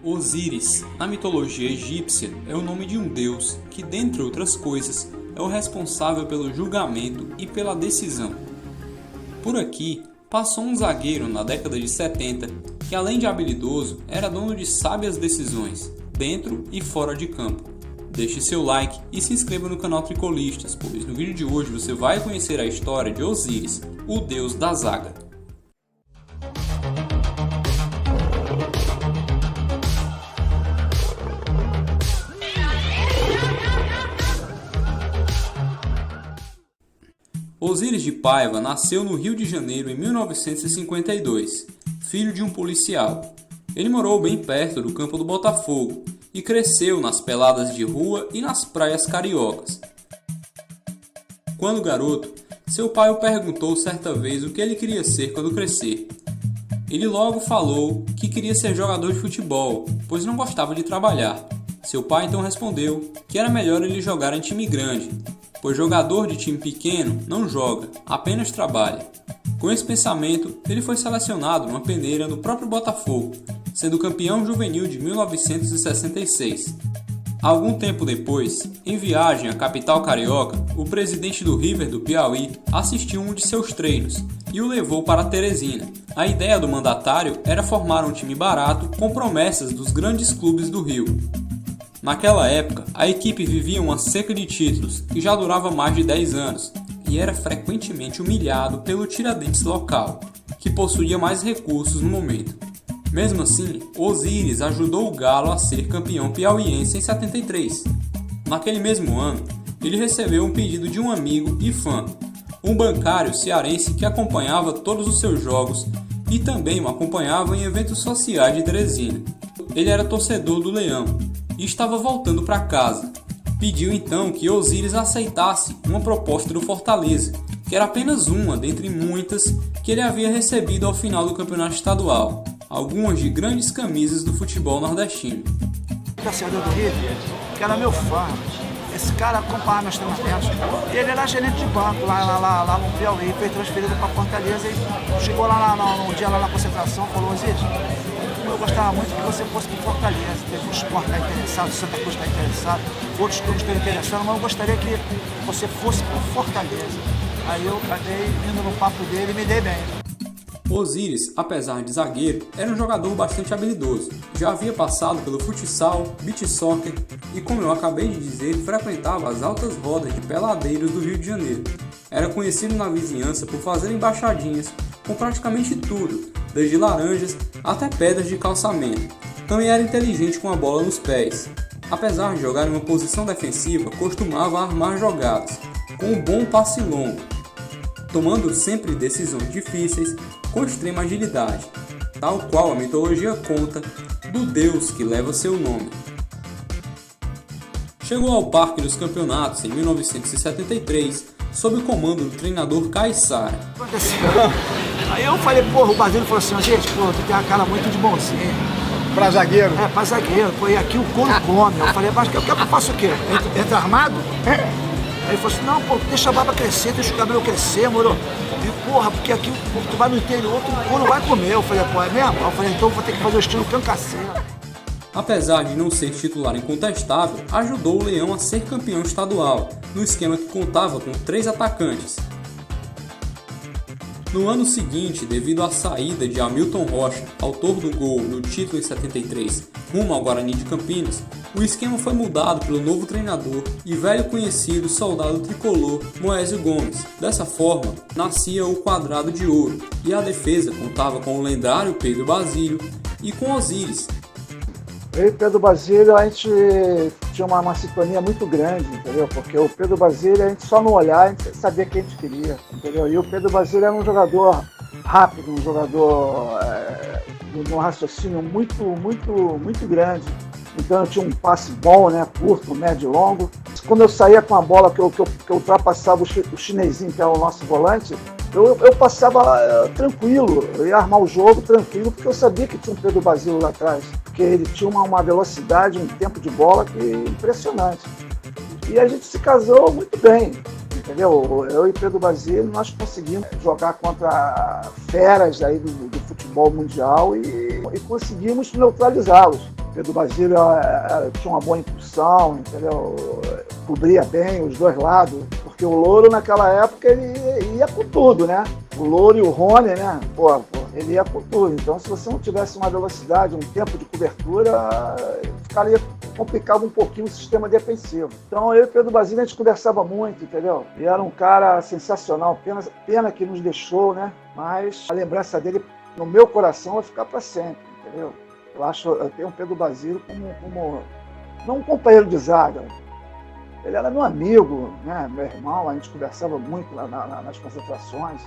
Osíris, na mitologia egípcia, é o nome de um deus que, dentre outras coisas, é o responsável pelo julgamento e pela decisão. Por aqui, passou um zagueiro na década de 70 que, além de habilidoso, era dono de sábias decisões, dentro e fora de campo. Deixe seu like e se inscreva no canal Tricolistas, pois no vídeo de hoje você vai conhecer a história de Osíris, o deus da zaga. Osíris de Paiva nasceu no Rio de Janeiro em 1952, filho de um policial. Ele morou bem perto do campo do Botafogo e cresceu nas peladas de rua e nas praias cariocas. Quando garoto, seu pai o perguntou certa vez o que ele queria ser quando crescer. Ele logo falou que queria ser jogador de futebol, pois não gostava de trabalhar. Seu pai então respondeu que era melhor ele jogar em time grande, pois jogador de time pequeno não joga, apenas trabalha. Com esse pensamento, ele foi selecionado numa peneira no próprio Botafogo, sendo campeão juvenil de 1966. Algum tempo depois, em viagem à capital carioca, o presidente do River do Piauí assistiu um de seus treinos e o levou para Teresina. A ideia do mandatário era formar um time barato com promessas dos grandes clubes do Rio. Naquela época, a equipe vivia uma seca de títulos que já durava mais de 10 anos e era frequentemente humilhado pelo Tiradentes local, que possuía mais recursos no momento. Mesmo assim, Osíris ajudou o Galo a ser campeão piauiense em 73. Naquele mesmo ano, ele recebeu um pedido de um amigo e fã, um bancário cearense que acompanhava todos os seus jogos e também o acompanhava em eventos sociais de Teresina. Ele era torcedor do Leão e estava voltando para casa. Pediu então que Osíris aceitasse uma proposta do Fortaleza, que era apenas uma dentre muitas que ele havia recebido ao final do campeonato estadual, algumas de grandes camisas do futebol nordestino. O torcedor do River, que era meu fã, esse cara acompanhava meus treinamentos, ele era gerente de banco lá no Piauí, foi transferido para Fortaleza e chegou lá um dia lá na concentração, falou: Osíris, eu gostava muito que você fosse para Fortaleza, teve o Sport está interessado, Santa Cruz está interessado, outros clubes estão interessados, mas eu gostaria que você fosse para Fortaleza. Aí eu acabei indo no papo dele e me dei bem. Osíris, apesar de zagueiro, era um jogador bastante habilidoso. Já havia passado pelo futsal, beach soccer e, como eu acabei de dizer, frequentava as altas rodas de peladeiros do Rio de Janeiro. Era conhecido na vizinhança por fazer embaixadinhas com praticamente tudo, desde laranjas até pedras de calçamento. Também era inteligente com a bola nos pés. Apesar de jogar em uma posição defensiva, costumava armar jogadas, com um bom passe longo, tomando sempre decisões difíceis com extrema agilidade, tal qual a mitologia conta do deus que leva seu nome. Chegou ao Parque dos Campeonatos em 1973, sob o comando do treinador Caissara. Aí eu falei, porra, o Basílio falou assim: gente, pô, tu tem uma cara muito de bonzinho. Pra zagueiro? É, pra zagueiro, pô, e aqui o couro come. Eu falei, mas quer que eu faça o quê? Entra armado? Aí ele falou assim: não, pô, deixa a barba crescer, deixa o cabelo crescer, moro? E porra, porque aqui tu vai no interior, o couro vai comer. Eu falei, pô, é mesmo? Eu falei, então eu vou ter que fazer o estilo cancaceiro. Apesar de não ser titular incontestável, ajudou o Leão a ser campeão estadual, no esquema que contava com 3 atacantes. No ano seguinte, devido à saída de Hamilton Rocha, autor do gol no título em 73, rumo ao Guarani de Campinas, o esquema foi mudado pelo novo treinador e velho conhecido soldado tricolor Moésio Gomes. Dessa forma, nascia o quadrado de ouro e a defesa contava com o lendário Pedro Basílio e com Osíris. Eu e Pedro Basílio, a gente tinha uma sintonia muito grande, entendeu? Porque o Pedro Basílio, a gente só no olhar, a gente sabia o que a gente queria, entendeu? E o Pedro Basílio era um jogador rápido, um jogador de um raciocínio muito grande. Então eu tinha um passe bom, né? Curto, médio e longo. Quando eu saía com a bola, que eu ultrapassava o chinesinho, que é o nosso volante, eu passava tranquilo, eu ia armar o jogo tranquilo, porque eu sabia que tinha um Pedro Basílio lá atrás, porque ele tinha uma velocidade, um tempo de bola que impressionante. E a gente se casou muito bem, entendeu? Eu e Pedro Basílio, nós conseguimos jogar contra feras aí do futebol mundial e conseguimos neutralizá-los. Pedro Basílio tinha uma boa impulsão, entendeu? Cobria bem os dois lados, porque o Louro naquela época ele ia com tudo, né? O Louro e o Rony, né? Ele ia com tudo. Então, se você não tivesse uma velocidade, um tempo de cobertura, complicava um pouquinho o sistema defensivo. Então, eu e o Pedro Basílio, a gente conversava muito, entendeu? E era um cara sensacional. Pena que nos deixou, né? Mas a lembrança dele, no meu coração, vai ficar para sempre, entendeu? Eu tenho o Pedro Basílio como não um companheiro de zaga. Ele era meu amigo, né? Meu irmão, a gente conversava muito lá nas concentrações.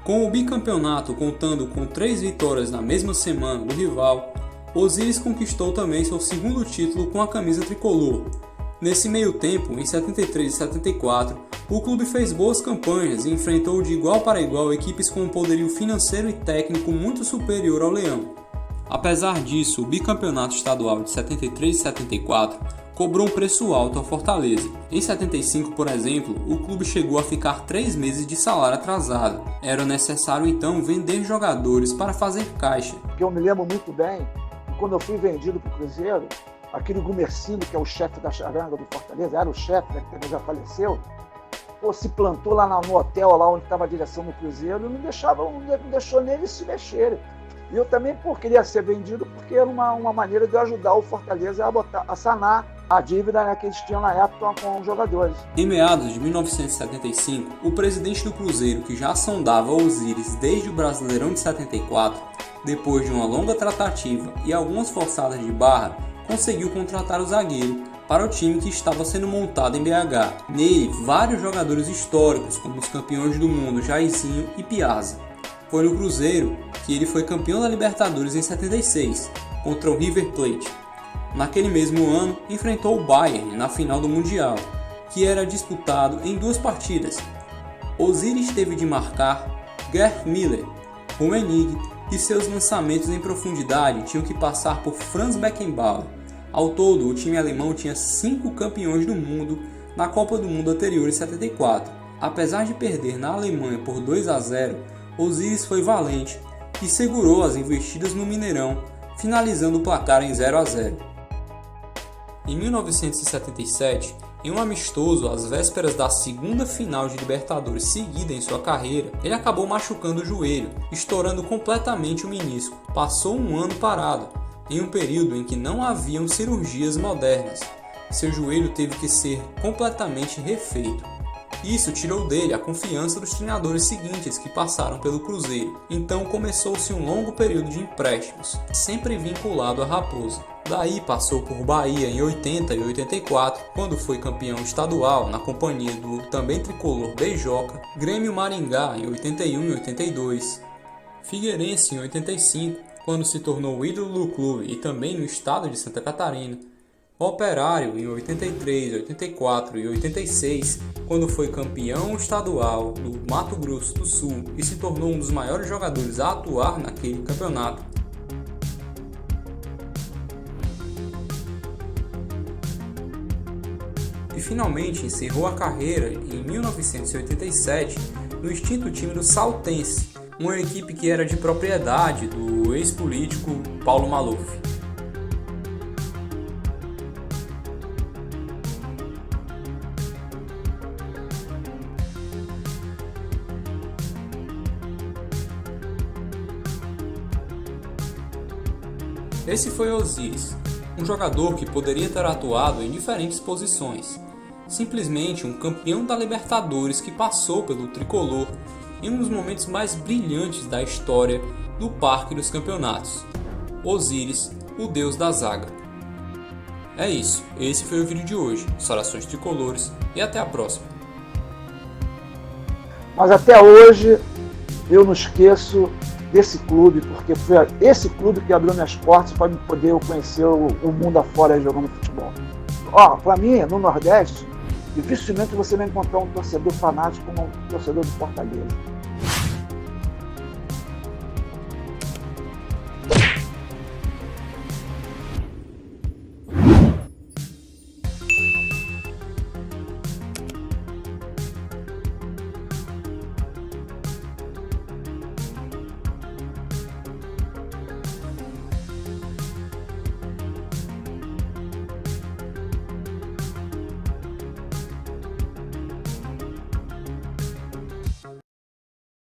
Com o bicampeonato contando com 3 vitórias na mesma semana do rival, Osiris conquistou também seu segundo título com a camisa tricolor. Nesse meio tempo, em 73 e 74, o clube fez boas campanhas e enfrentou de igual para igual equipes com um poderio financeiro e técnico muito superior ao Leão. Apesar disso, o bicampeonato estadual de 73 e 74 cobrou um preço alto ao Fortaleza. Em 75, por exemplo, o clube chegou a ficar 3 meses de salário atrasado. Era necessário então vender jogadores para fazer caixa. Eu me lembro muito bem, quando eu fui vendido para o Cruzeiro, aquele Gumercindo, que é o chefe da charanga do Fortaleza, era o chefe, né, que também já faleceu, se plantou lá no hotel, lá onde estava a direção do Cruzeiro, e não deixou neles se mexerem. E eu também queria ser vendido porque era uma maneira de eu ajudar o Fortaleza a sanar a dívida, né, que eles tinham na época com os jogadores. Em meados de 1975, o presidente do Cruzeiro, que já sondava Osiris desde o Brasileirão de 74, depois de uma longa tratativa e algumas forçadas de barra, conseguiu contratar o zagueiro para o time que estava sendo montado em BH. Nele, vários jogadores históricos, como os campeões do mundo Jairzinho e Piazza. Foi no Cruzeiro que ele foi campeão da Libertadores em 76, contra o River Plate. Naquele mesmo ano, enfrentou o Bayern na final do Mundial, que era disputado em 2 partidas. Osiris teve de marcar Gerd Müller, Rummenigge, e seus lançamentos em profundidade tinham que passar por Franz Beckenbauer. Ao todo, o time alemão tinha 5 campeões do mundo na Copa do Mundo anterior em 74. Apesar de perder na Alemanha por 2-0, Osiris foi valente e segurou as investidas no Mineirão, finalizando o placar em 0-0. Em 1977, em um amistoso às vésperas da segunda final de Libertadores seguida em sua carreira, ele acabou machucando o joelho, estourando completamente o menisco. Passou um ano parado, em um período em que não haviam cirurgias modernas. Seu joelho teve que ser completamente refeito. Isso tirou dele a confiança dos treinadores seguintes que passaram pelo Cruzeiro. Então começou-se um longo período de empréstimos, sempre vinculado à Raposa. Daí passou por Bahia em 80 e 84, quando foi campeão estadual na companhia do também tricolor Beijoca, Grêmio Maringá em 81 e 82, Figueirense em 85, quando se tornou ídolo do clube e também no estado de Santa Catarina, Operário em 83, 84 e 86, quando foi campeão estadual do Mato Grosso do Sul e se tornou um dos maiores jogadores a atuar naquele campeonato. E finalmente encerrou a carreira em 1987 no extinto time do Saltense, uma equipe que era de propriedade do ex-político Paulo Maluf. Esse foi Osiris, um jogador que poderia ter atuado em diferentes posições, simplesmente um campeão da Libertadores que passou pelo tricolor em um dos momentos mais brilhantes da história do Parque dos Campeonatos. Osiris, o deus da zaga. É isso, esse foi o vídeo de hoje. Saudações tricolores e até a próxima. Mas até hoje eu não esqueço desse clube, porque foi esse clube que abriu minhas portas para poder conhecer o mundo afora jogando futebol. Para mim, no Nordeste, dificilmente você vai encontrar um torcedor fanático como um torcedor do Fortaleza.